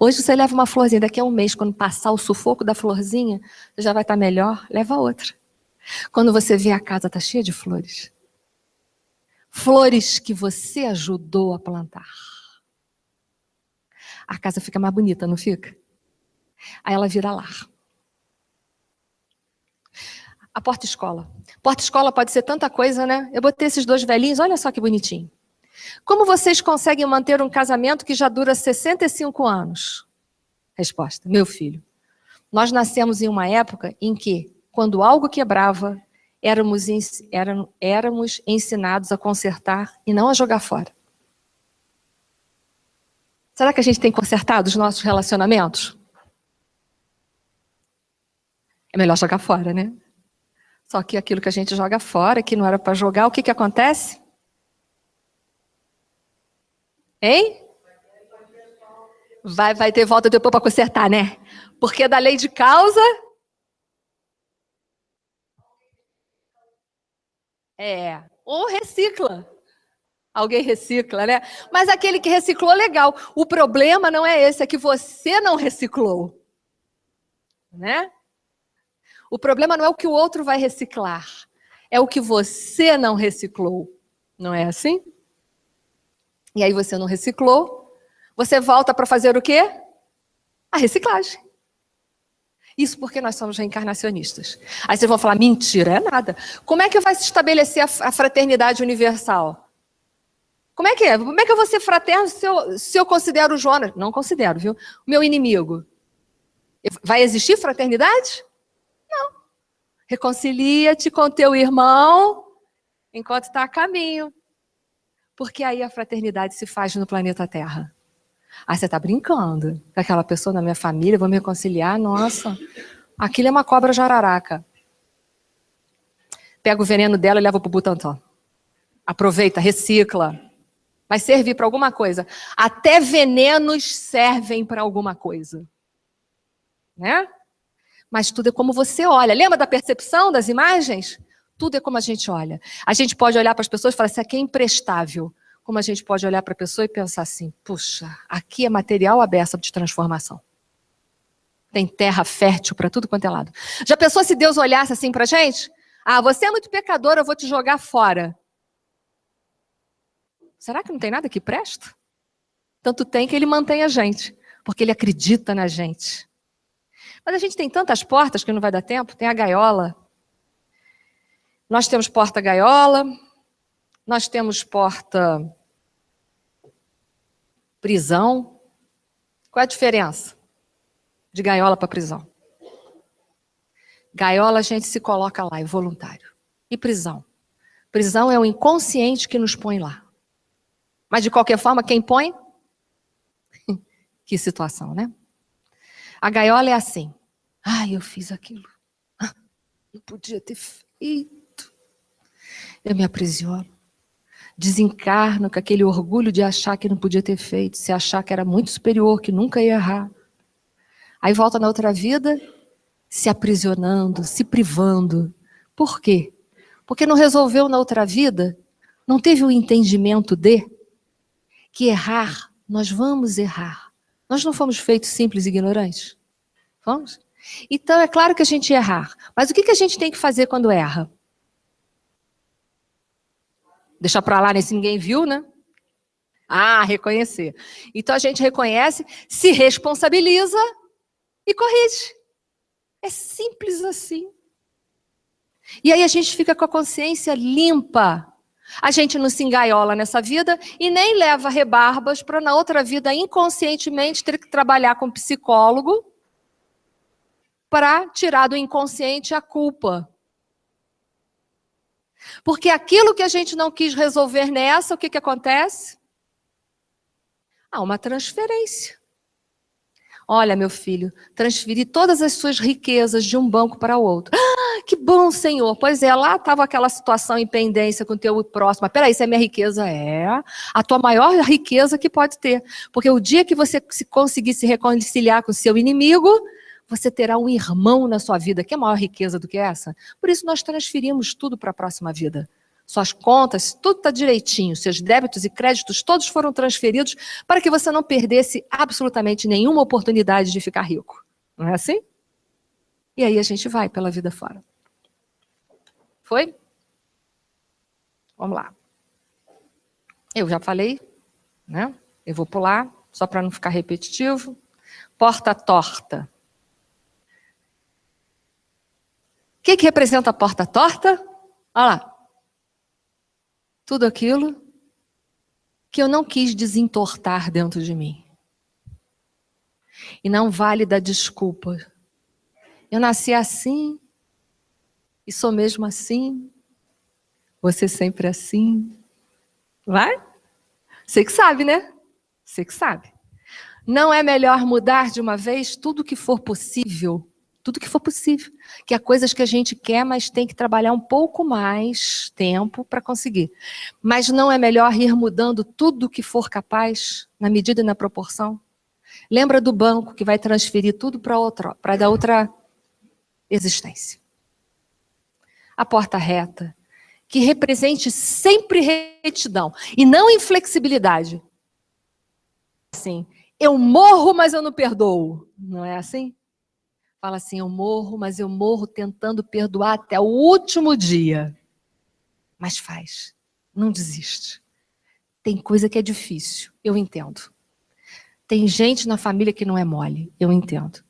A: Hoje você leva uma florzinha, daqui a um mês, quando passar o sufoco da florzinha, você já vai estar melhor, leva outra. Quando você vê a casa está cheia de flores. Flores que você ajudou a plantar. A casa fica mais bonita, não fica? Aí ela vira lar. A porta-escola. Porta-escola pode ser tanta coisa, né? Eu botei esses dois velhinhos, olha só que bonitinho. Como vocês conseguem manter um casamento que já dura 65 anos? Resposta, meu filho. Nós nascemos em uma época em que, quando algo quebrava, éramos ensinados a consertar e não a jogar fora. Será que a gente tem consertado os nossos relacionamentos? É melhor jogar fora, né? Só que aquilo que a gente joga fora, que não era para jogar, o que acontece? Hein? Vai ter volta depois para consertar, né? Porque da lei de causa... ou recicla. Alguém recicla, né? Mas aquele que reciclou, legal. O problema não é esse, é que você não reciclou. Né? O problema não é o que o outro vai reciclar. É o que você não reciclou. Não é assim? E aí você não reciclou, você volta para fazer o quê? A reciclagem. Isso porque nós somos reencarnacionistas. Aí vocês vão falar, mentira, é nada. Como é que vai se estabelecer a fraternidade universal? Como é que é? Como é que eu vou ser fraterno se eu considero o Jonas? Não considero, viu? O meu inimigo. Vai existir fraternidade? Não. Reconcilia-te com teu irmão enquanto está a caminho. Porque aí a fraternidade se faz no planeta Terra. Aí você está brincando com aquela pessoa da minha família, vou me reconciliar, nossa, aquilo é uma cobra jararaca. Pega o veneno dela e leva para o Butantã. Aproveita, recicla. Vai servir para alguma coisa. Até venenos servem para alguma coisa. Né? Mas tudo é como você olha. Lembra da percepção das imagens? Tudo é como a gente olha. A gente pode olhar para as pessoas e falar, isso aqui é imprestável. Como a gente pode olhar para a pessoa e pensar assim, puxa, aqui é material à beça de transformação. Tem terra fértil para tudo quanto é lado. Já pensou se Deus olhasse assim para a gente? Ah, você é muito pecador, eu vou te jogar fora. Será que não tem nada que presta? Tanto tem que ele mantém a gente, porque ele acredita na gente. Mas a gente tem tantas portas que não vai dar tempo. Tem a gaiola. Nós temos porta-gaiola. Nós temos porta-prisão. Qual é a diferença de gaiola para prisão? Gaiola a gente se coloca lá, é voluntário. E prisão? Prisão é o inconsciente que nos põe lá. Mas de qualquer forma, quem põe? Que situação, né? A gaiola é assim. Eu fiz aquilo. Não podia ter feito. Eu me aprisiono. Desencarno com aquele orgulho de achar que não podia ter feito, se achar que era muito superior, que nunca ia errar. Aí volta na outra vida, se aprisionando, se privando. Por quê? Porque não resolveu na outra vida, não teve o entendimento de que errar, nós vamos errar. Nós não fomos feitos simples e ignorantes? Vamos? Então é claro que a gente ia errar. Mas o que a gente tem que fazer quando erra? Deixar para lá, se ninguém viu, né? Reconhecer. Então a gente reconhece, se responsabiliza e corrige. É simples assim. E aí a gente fica com a consciência limpa. A gente não se engaiola nessa vida e nem leva rebarbas para na outra vida inconscientemente ter que trabalhar com psicólogo para tirar do inconsciente a culpa. Porque aquilo que a gente não quis resolver nessa, o que que acontece? Há uma transferência. Olha, meu filho, transferi todas as suas riquezas de um banco para o outro. Ah, que bom, Senhor. Pois é, lá estava aquela situação em pendência com o teu próximo. Mas peraí, isso é minha riqueza? É a tua maior riqueza que pode ter. Porque o dia que você conseguir se reconciliar com o seu inimigo, você terá um irmão na sua vida. Que é maior riqueza do que essa? Por isso nós transferimos tudo para a próxima vida. Suas contas, tudo está direitinho, seus débitos e créditos todos foram transferidos para que você não perdesse absolutamente nenhuma oportunidade de ficar rico. Não é assim? E aí a gente vai pela vida fora. Foi? Vamos lá. Eu já falei, né? Eu vou pular, só para não ficar repetitivo. Porta torta. O que representa a porta torta? Olha lá. Tudo aquilo que eu não quis desentortar dentro de mim. E não vale dar desculpa. Eu nasci assim, e sou mesmo assim, você sempre assim. Vai? Você que sabe, né? Você que sabe. Não é melhor mudar de uma vez tudo que for possível? Tudo que for possível. Que há coisas que a gente quer, mas tem que trabalhar um pouco mais tempo para conseguir. Mas não é melhor ir mudando tudo que for capaz, na medida e na proporção? Lembra do banco que vai transferir tudo para dar outra existência. A porta reta, que represente sempre retidão e não inflexibilidade. Assim, eu morro, mas eu não perdoo. Não é assim? Fala assim, eu morro, mas eu morro tentando perdoar até o último dia. Mas faz, não desiste. Tem coisa que é difícil, eu entendo. Tem gente na família que não é mole, eu entendo.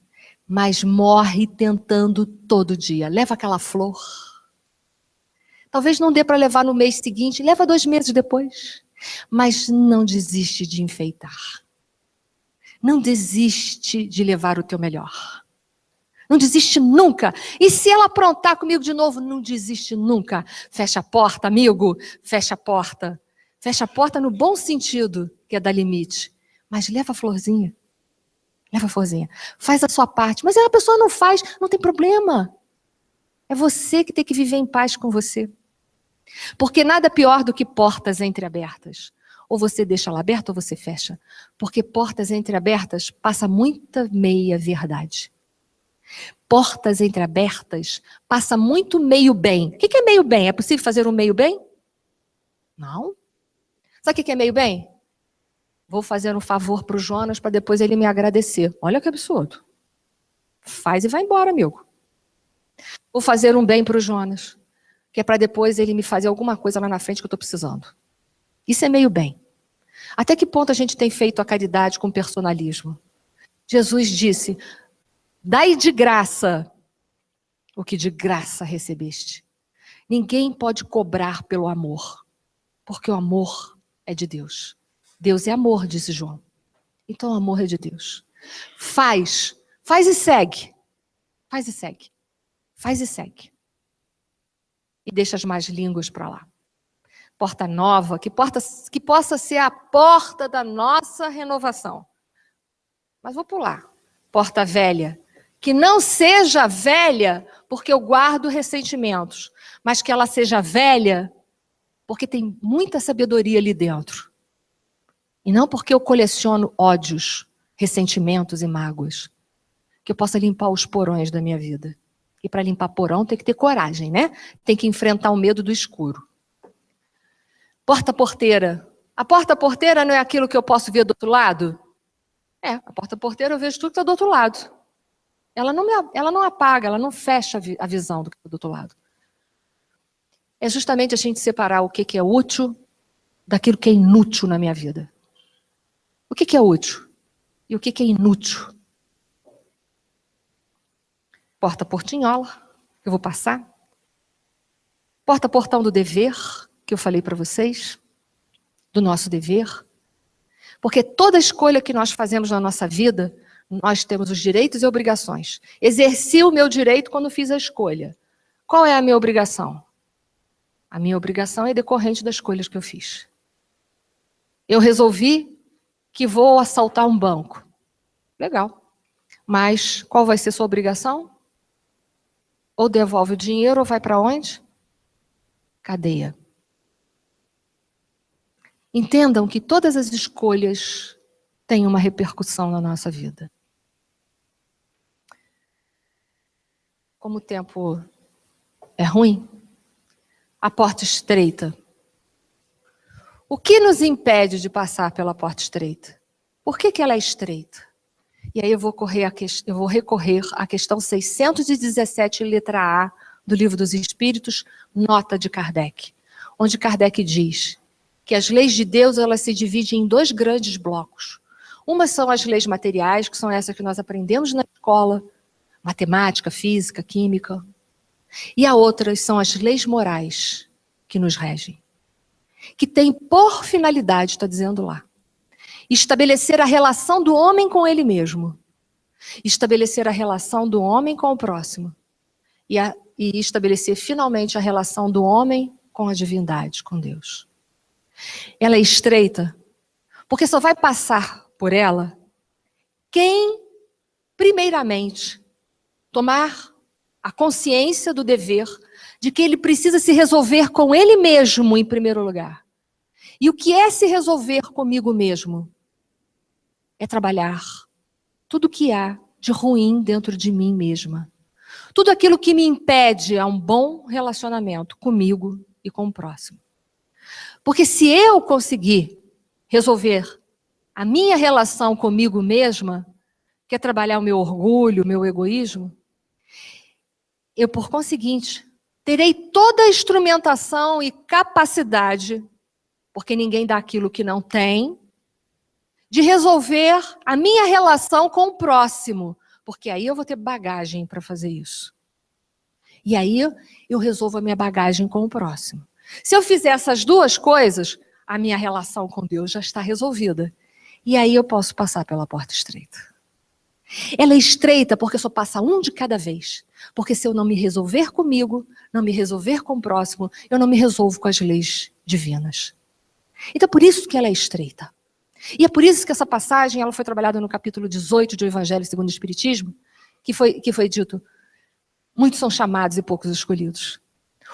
A: Mas morre tentando todo dia. Leva aquela flor. Talvez não dê para levar no mês seguinte, leva 2 meses depois. Mas não desiste de enfeitar. Não desiste de levar o teu melhor. Não desiste nunca. E se ela aprontar comigo de novo, não desiste nunca. Fecha a porta, amigo. Fecha a porta. Fecha a porta no bom sentido, que é dar limite. Mas leva a florzinha. Leva a florzinha. Faz a sua parte. Mas a pessoa não faz, não tem problema. É você que tem que viver em paz com você. Porque nada pior do que portas entreabertas. Ou você deixa ela aberta ou você fecha. Porque portas entreabertas passa muita meia verdade. Portas entreabertas passa muito meio bem. O que é meio bem? É possível fazer um meio bem? Não. Sabe o que é meio bem? Vou fazer um favor para o Jonas para depois ele me agradecer. Olha que absurdo. Faz e vai embora, amigo. Vou fazer um bem para o Jonas, que é para depois ele me fazer alguma coisa lá na frente que eu estou precisando. Isso é meio bem. Até que ponto a gente tem feito a caridade com personalismo? Jesus disse, dai de graça o que de graça recebeste. Ninguém pode cobrar pelo amor, porque o amor é de Deus. Deus é amor, disse João. Então o amor é de Deus. Faz e segue. Faz e segue. Faz e segue. E deixa as más línguas para lá. Porta nova, que possa ser a porta da nossa renovação. Mas vou pular. Porta velha. Que não seja velha porque eu guardo ressentimentos, mas que ela seja velha porque tem muita sabedoria ali dentro. E não porque eu coleciono ódios, ressentimentos e mágoas. Que eu possa limpar os porões da minha vida. E para limpar porão tem que ter coragem, né? Tem que enfrentar o medo do escuro. Porta-porteira. A porta-porteira não é aquilo que eu posso ver do outro lado? É, a porta-porteira eu vejo tudo que está do outro lado. Ela não apaga, ela não fecha a visão do que está do outro lado. É justamente a gente separar o que é útil daquilo que é inútil na minha vida. O que é útil e o que é inútil? Porta-portinhola, eu vou passar. Porta-portão do dever, que eu falei para vocês, do nosso dever. Porque toda escolha que nós fazemos na nossa vida, nós temos os direitos e obrigações. Exerci o meu direito quando fiz a escolha. Qual é a minha obrigação? A minha obrigação é decorrente das escolhas que eu fiz. Eu resolvi que vou assaltar um banco. Legal. Mas qual vai ser sua obrigação? Ou devolve o dinheiro ou vai para onde? Cadeia. Entendam que todas as escolhas têm uma repercussão na nossa vida. Como o tempo é ruim, a porta estreita. O que nos impede de passar pela porta estreita? Por que ela é estreita? E aí eu vou recorrer à questão 617, letra A, do Livro dos Espíritos, nota de Kardec, onde Kardec diz que as leis de Deus, elas se dividem em dois grandes blocos. Uma são as leis materiais, que são essas que nós aprendemos na escola, matemática, física, química. E a outra são as leis morais que nos regem, que têm por finalidade, está dizendo lá, estabelecer a relação do homem com ele mesmo, estabelecer a relação do homem com o próximo e estabelecer finalmente a relação do homem com a divindade, com Deus. Ela é estreita, porque só vai passar por ela quem, primeiramente, tomar a consciência do dever de que ele precisa se resolver com ele mesmo, em primeiro lugar. E o que é se resolver comigo mesmo? É trabalhar tudo o que há de ruim dentro de mim mesma. Tudo aquilo que me impede a um bom relacionamento comigo e com o próximo. Porque se eu conseguir resolver a minha relação comigo mesma, que é trabalhar o meu orgulho, o meu egoísmo, eu, por conseguinte, terei toda a instrumentação e capacidade, porque ninguém dá aquilo que não tem, de resolver a minha relação com o próximo, porque aí eu vou ter bagagem para fazer isso. E aí eu resolvo a minha bagagem com o próximo. Se eu fizer essas duas coisas, a minha relação com Deus já está resolvida. E aí eu posso passar pela porta estreita. Ela é estreita porque só passa um de cada vez. Porque se eu não me resolver comigo, não me resolver com o próximo, eu não me resolvo com as leis divinas. Então por isso que ela é estreita. E é por isso que essa passagem ela foi trabalhada no capítulo 18 do Evangelho segundo o Espiritismo, que foi dito, muitos são chamados e poucos escolhidos.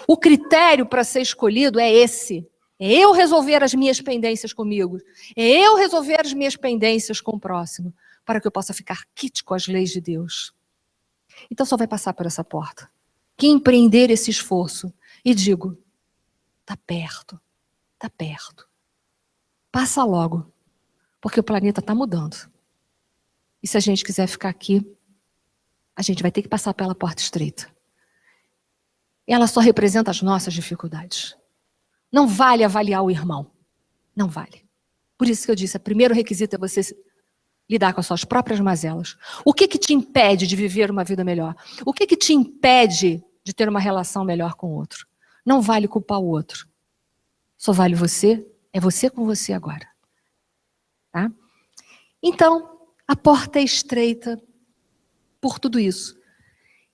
A: O critério para ser escolhido é esse. É eu resolver as minhas pendências comigo. É eu resolver as minhas pendências com o próximo, para que eu possa ficar quite com as leis de Deus. Então só vai passar por essa porta quem empreender esse esforço. E digo, está perto, está perto. Passa logo, porque o planeta está mudando. E se a gente quiser ficar aqui, a gente vai ter que passar pela porta estreita. Ela só representa as nossas dificuldades. Não vale avaliar o irmão. Não vale. Por isso que eu disse, o primeiro requisito é você lidar com as suas próprias mazelas. O que te impede de viver uma vida melhor? O que te impede de ter uma relação melhor com o outro? Não vale culpar o outro. Só vale você, é você com você agora. Tá? Então, a porta é estreita por tudo isso.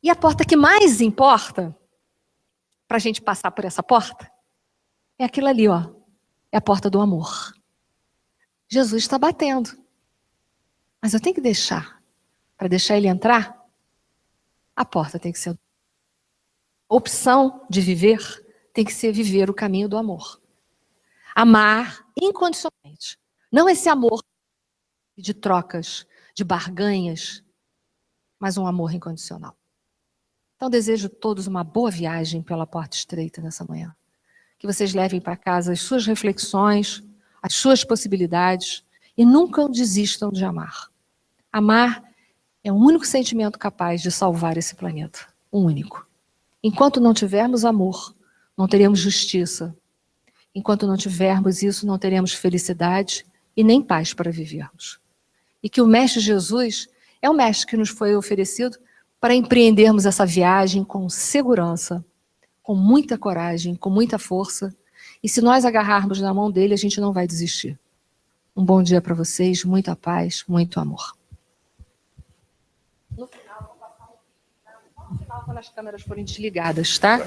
A: E a porta que mais importa para a gente passar por essa porta é aquilo ali, ó. É a porta do amor. Jesus está batendo. Mas eu tenho que deixar. Para deixar ele entrar, a porta tem que ser. A opção de viver tem que ser viver o caminho do amor. Amar incondicionalmente. Não esse amor de trocas, de barganhas, mas um amor incondicional. Então desejo a todos uma boa viagem pela porta estreita nessa manhã. Que vocês levem para casa as suas reflexões, as suas possibilidades e nunca desistam de amar. Amar é o único sentimento capaz de salvar esse planeta. O único. Enquanto não tivermos amor, não teremos justiça. Enquanto não tivermos isso, não teremos felicidade e nem paz para vivermos. E que o Mestre Jesus é o Mestre que nos foi oferecido para empreendermos essa viagem com segurança, com muita coragem, com muita força E se nós agarrarmos na mão dele, a gente não vai desistir. Um bom dia para vocês, muita paz, muito amor. No final, quando as câmeras forem desligadas, tá?